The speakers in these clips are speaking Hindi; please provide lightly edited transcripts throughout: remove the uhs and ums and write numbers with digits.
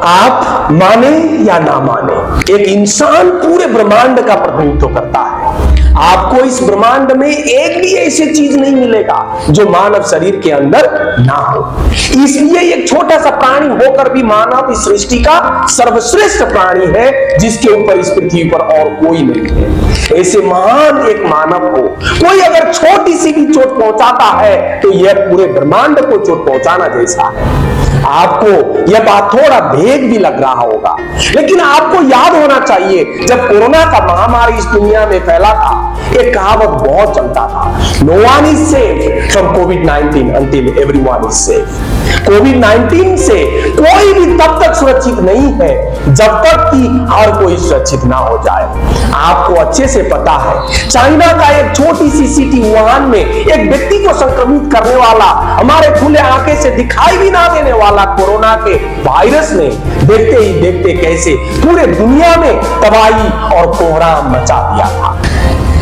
आप माने या ना माने, एक इंसान पूरे ब्रह्मांड का प्रतिनिधित्व करता है। आपको इस ब्रह्मांड में एक भी ऐसी चीज नहीं मिलेगा जो मानव शरीर के अंदर ना हो। इसलिए एक छोटा सा प्राणी होकर भी मानव इस सृष्टि का सर्वश्रेष्ठ प्राणी है, जिसके ऊपर इस पृथ्वी पर और कोई नहीं है। ऐसे महान एक मानव को कोई अगर छोटी सी भी चोट पहुंचाता है तो यह पूरे ब्रह्मांड को चोट पहुंचाना जैसा है। आपको यह बात थोड़ा भेद भी लग रहा होगा, लेकिन आपको याद होना चाहिए, जब कोरोना का महामारी इस दुनिया में फैला था, एक कहावत बहुत चलता था, no one is safe from कोविड-19 अंटिल एवरीवन इज सेफ। कोविड-19 से कोई भी तब तक सुरक्षित नहीं है जब तक कि हर कोई सुरक्षित ना हो जाए। आपको अच्छे से पता है, चाइना का एक छोटी सी सिटी वुहान में एक व्यक्ति को संक्रमित करने वाला, हमारे खुले आंखें से दिखाई भी ना देने वाला कोरोना के वायरस ने देखते ही देखते कैसे पूरे दुनिया में तबाही और कोहराम मचा दिया था।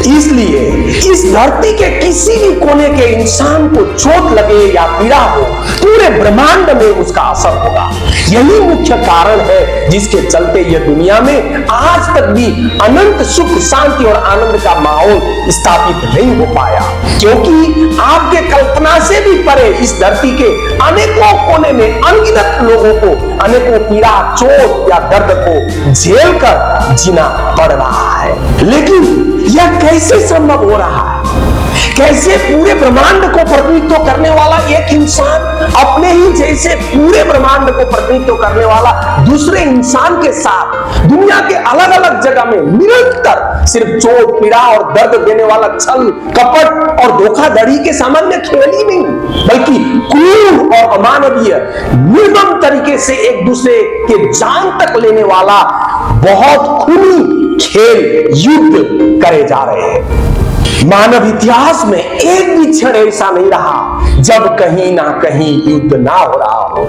इसलिए इस धरती के किसी भी कोने के इंसान को चोट लगे या पीड़ा हो, पूरे ब्रह्मांड में उसका असर होगा। यही मुख्य कारण है जिसके चलते यह दुनिया में आज तक भी अनंत सुख, शांति और आनंद का माहौल स्थापित नहीं हो पाया, क्योंकि आपके कल्पना से भी परे इस धरती के अनेकों कोने में अनगिनत लोगों को अनेकों पीड़ा, चोट या दर्द को झेल कर जीना पड़ रहा है। लेकिन यह कैसे संभव हो रहा है? कैसे पूरे ब्रह्मांड को प्रतिनिधित्व करने वाला एक इंसान अपने ही जैसे पूरे ब्रह्मांड को प्रतिनिधित्व करने वाला दूसरे इंसान के साथ दुनिया के अलग अलग जगह में निरंतर सिर्फ चोट, पीड़ा और दर्द देने वाला छल, कपट और धोखाधड़ी के सामान्य खेल ही नहीं, बल्कि क्रूर और अमानवीय निर्मम तरीके से एक दूसरे के जान तक लेने वाला बहुत खूनी खेल, युद्ध करे जा रहे हैं। मानव इतिहास में एक भी क्षण ऐसा नहीं रहा जब कहीं ना कहीं युद्ध ना हो रहा हो।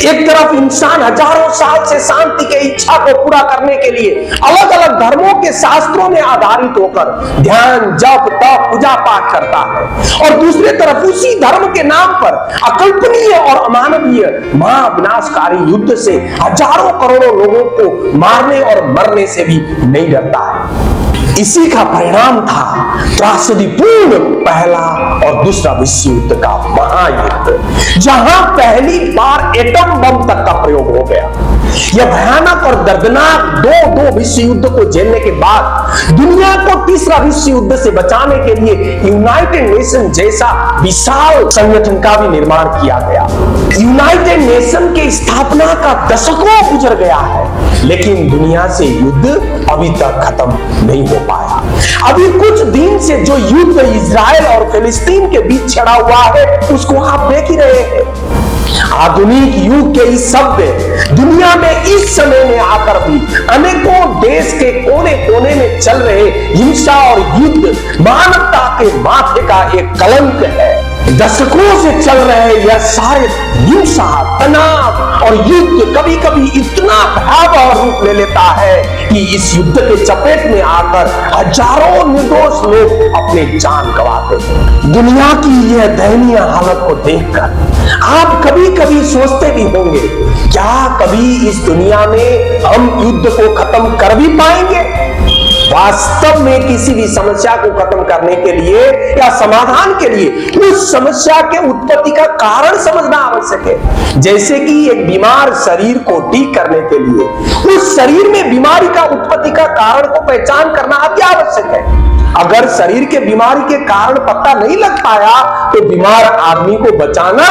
एक तरफ इंसान हजारों साल से शांति की इच्छा को पूरा करने के लिए अलग अलग धर्मों के शास्त्रों में आधारित होकर ध्यान, जप, तप, पूजा पाठ करता है, और दूसरे तरफ उसी धर्म के नाम पर अकल्पनीय और अमानवीय महाविनाशकारी युद्ध से हजारों करोड़ों लोगों को मारने और मरने से भी नहीं डरता है। इसी का परिणाम था त्रासदीपूर्ण पहला और दूसरा विश्व युद्ध का महायुद्ध, जहां पहली बार एटम बम तक का प्रयोग हो गया। यह भयानक और दर्दनाक दो विश्व युद्ध को झेलने के बाद दुनिया को तीसरा विश्व युद्ध से बचाने के लिए यूनाइटेड नेशन जैसा विशाल संगठन का भी निर्माण किया गया। यूनाइटेड नेशन की स्थापना का दशकों गुजर गया है, लेकिन दुनिया से युद्ध अभी तक खत्म नहीं हो पाया। अभी कुछ दिन से जो युद्ध इजराइल और फिलिस्तीन के बीच छिड़ा हुआ है, उसको आप देख ही रहे हैं। आधुनिक युग के इस सभ्य दुनिया में इस समय में आकर भी अनेकों देश के कोने कोने में चल रहे हिंसा और युद्ध मानवता के माथे का एक कलंक है। दशकों से चल रहे यह सारे हिंसा, तनाव और युद्ध कभी कभी इतना भयावह रूप ले लेता है कि इस युद्ध के चपेट में आकर हजारों निर्दोष लोग अपने जान गंवाते हैं। दुनिया की यह दयनीय हालत को देखकर आप कभी कभी सोचते भी होंगे, क्या कभी इस दुनिया में हम युद्ध को खत्म कर भी पाएंगे? वास्तव में किसी भी समस्या को खत्म करने के लिए या समाधान के लिए उस समस्या के उत्पत्ति का कारण समझना आवश्यक है। जैसे कि एक बीमार शरीर को ठीक करने के लिए उस शरीर में बीमारी का उत्पत्ति का कारण को पहचान करना अति आवश्यक है। अगर शरीर के बीमारी के कारण पता नहीं लग पाया तो बीमार आदमी को बचाना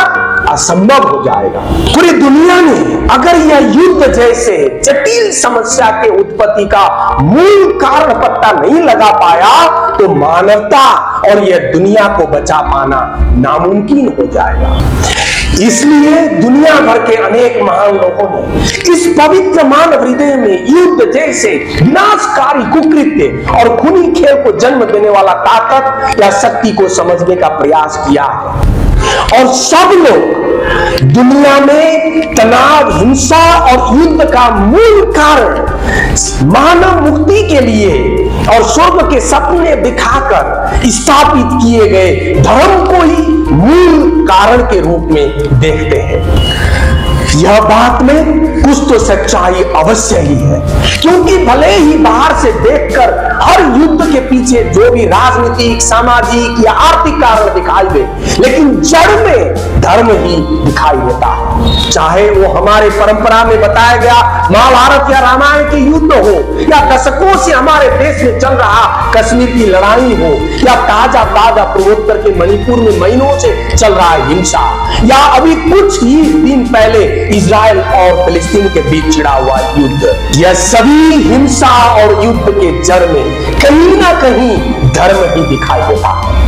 असंभव हो जाएगा। पूरी दुनिया ने अगर यह युद्ध जैसे जटिल समस्या के उत्पत्ति का मूल कारण पता नहीं लगा पाया तो मानवता और यह दुनिया को बचा पाना नामुमकिन हो जाएगा। इसलिए दुनिया भर के अनेक महान लोगों ने इस पवित्र मानव हृदय में युद्ध जैसे विनाशकारी कुकृत्य और खूनी खेल को जन्म देने वाला ताकत या शक्ति को समझने का प्रयास किया है। और सब लोग दुनिया में तनाव, हिंसा और युद्ध का मूल कारण मानव मुक्ति के लिए और स्वर्ग के सपने दिखाकर स्थापित किए गए धर्म को ही मूल कारण के रूप में देखते हैं। यह बात में कुछ तो सच्चाई अवश्य ही है, क्योंकि भले ही बाहर से देखकर हर युद्ध के पीछे जो भी राजनीतिक, सामाजिक या आर्थिक कारण दिखाई दे, लेकिन जड़ में धर्म ही दिखाई देता है। चाहे वो हमारे परंपरा में बताया गया महाभारत या रामायण के युद्ध हो, या दशकों से हमारे देश में चल रहा कश्मीर की लड़ाई हो, या ताजा पूर्वोत्तर के मणिपुर में महीनों से चल रहा हिंसा, या अभी कुछ ही दिन पहले इजराइल और फिलिस्तीन के बीच छिड़ा हुआ युद्ध, यह सभी हिंसा और युद्ध के जड़ में कहीं ना कहीं धर्म ही दिखाई देता है।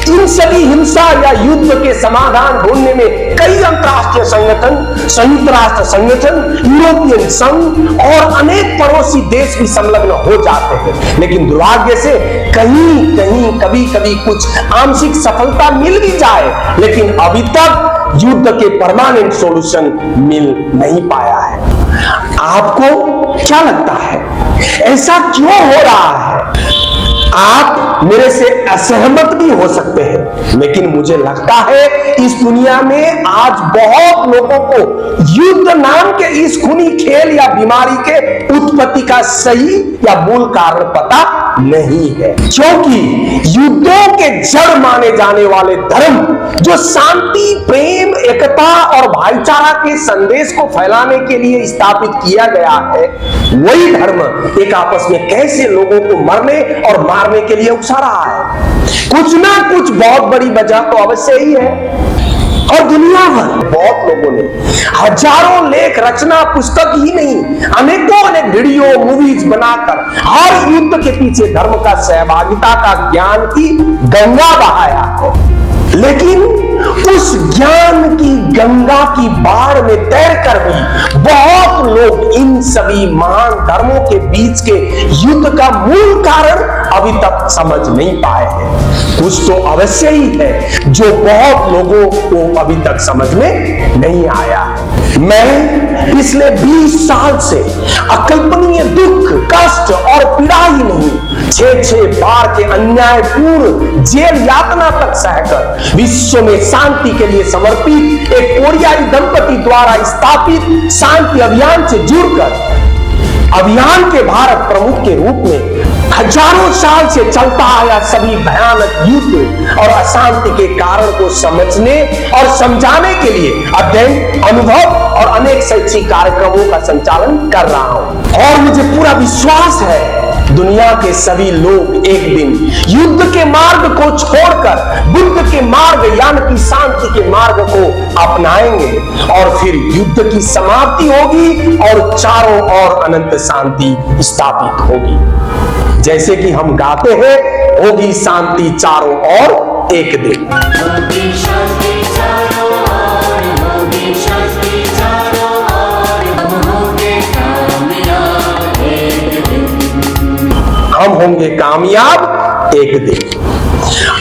इन सभी हिंसा या युद्ध के समाधान ढूंढने में कई अंतरराष्ट्रीय संगठन, संयुक्त राष्ट्र संगठन, यूरोपियन संघ और अनेक पड़ोसी देश भी संलग्न हो जाते हैं, लेकिन दुर्भाग्य से कहीं कहीं कभी कभी कुछ आंशिक सफलता मिल भी जाए, लेकिन अभी तक युद्ध के परमानेंट सॉल्यूशन मिल नहीं पाया है। आपको क्या लगता है, ऐसा क्यों हो रहा है? आप मेरे से असहमत भी हो सकते हैं, लेकिन मुझे लगता है इस दुनिया में आज बहुत लोगों को युद्ध नाम के इस खूनी खेल या बीमारी के उत्पत्ति का सही या मूल कारण पता नहीं है, क्योंकि युद्धों के जड़ माने जाने वाले धर्म जो शांति, प्रेम, एकता और भाईचारा के संदेश को फैलाने के लिए स्थापित किया गया है, वही धर्म एक आपस में कैसे लोगों को मरने और मारने के लिए उकसा रहा है? कुछ ना कुछ बहुत बड़ी वजह तो अवश्य ही है। और दुनिया भर बहुत लोगों ने हजारों लेख, रचना, पुस्तक ही नहीं, अनेक वीडियो, मूवीज बनाकर हर युद्ध के पीछे धर्म का सहभागिता का ज्ञान की गंगा बहाया है, लेकिन उस ज्ञान की गंगा की बाढ़ में तैरकर भी बहुत लोग इन सभी महान धर्मों के बीच के युद्ध का मूल कारण अभी तक समझ नहीं पाए हैं। कुछ तो अवश्य ही है जो बहुत लोगों को अभी तक समझ में नहीं आया। मैं पिछले 20 साल से अकल्पनीय दुख, कष्ट और पीड़ा ही नहीं, 6 बार के अन्यायपूर्ण जेल यातना तक सहकर विश्व में शांति के लिए समर्पित एक कोरियाई दंपति द्वारा स्थापित शांति अभियान से जुड़कर अभियान के भारत प्रमुख के रूप में हजारों साल से चलता आया सभी भयानक युद्ध और अशांति के कारण को समझने और समझाने के लिए अध्ययन, अनुभव और अनेक शैक्षिक कार्यक्रमों का संचालन कर रहा हूं। और मुझे पूरा विश्वास है दुनिया के सभी लोग एक दिन युद्ध के मार्ग को छोड़कर बुद्ध के मार्ग यानी कि शांति के मार्ग को अपनाएंगे और फिर युद्ध की समाप्ति होगी और चारों ओर अनंत शांति स्थापित होगी। जैसे कि हम गाते हैं, होगी शांति चारों ओर एक दिन। होगी शांति चारों ओर, होगी शांति चारों ओर, हम होंगे कामयाब एक दिन। हम होंगे कामयाब एक दिन।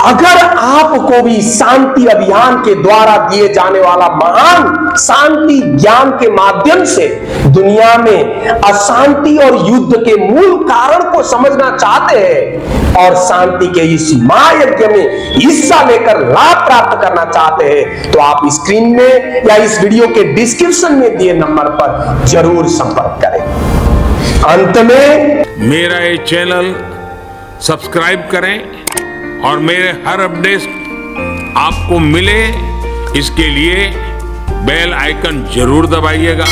अगर आपको भी शांति अभियान के द्वारा दिए जाने वाला महान शांति ज्ञान के माध्यम से दुनिया में अशांति और युद्ध के मूल कारण को समझना चाहते हैं और शांति के इस महायज्ञ में हिस्सा लेकर लाभ प्राप्त करना चाहते हैं, तो आप स्क्रीन में या इस वीडियो के डिस्क्रिप्शन में दिए नंबर पर जरूर संपर्क करें। अंत में मेरा ये चैनल सब्सक्राइब करें और मेरे हर अपडेट आपको मिले, इसके लिए बेल आइकन जरूर दबाइएगा।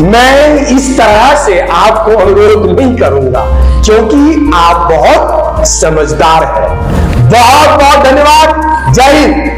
मैं इस तरह से आपको अनुरोध नहीं करूंगा क्योंकि आप बहुत समझदार हैं। बहुत बहुत धन्यवाद। जय हिंद।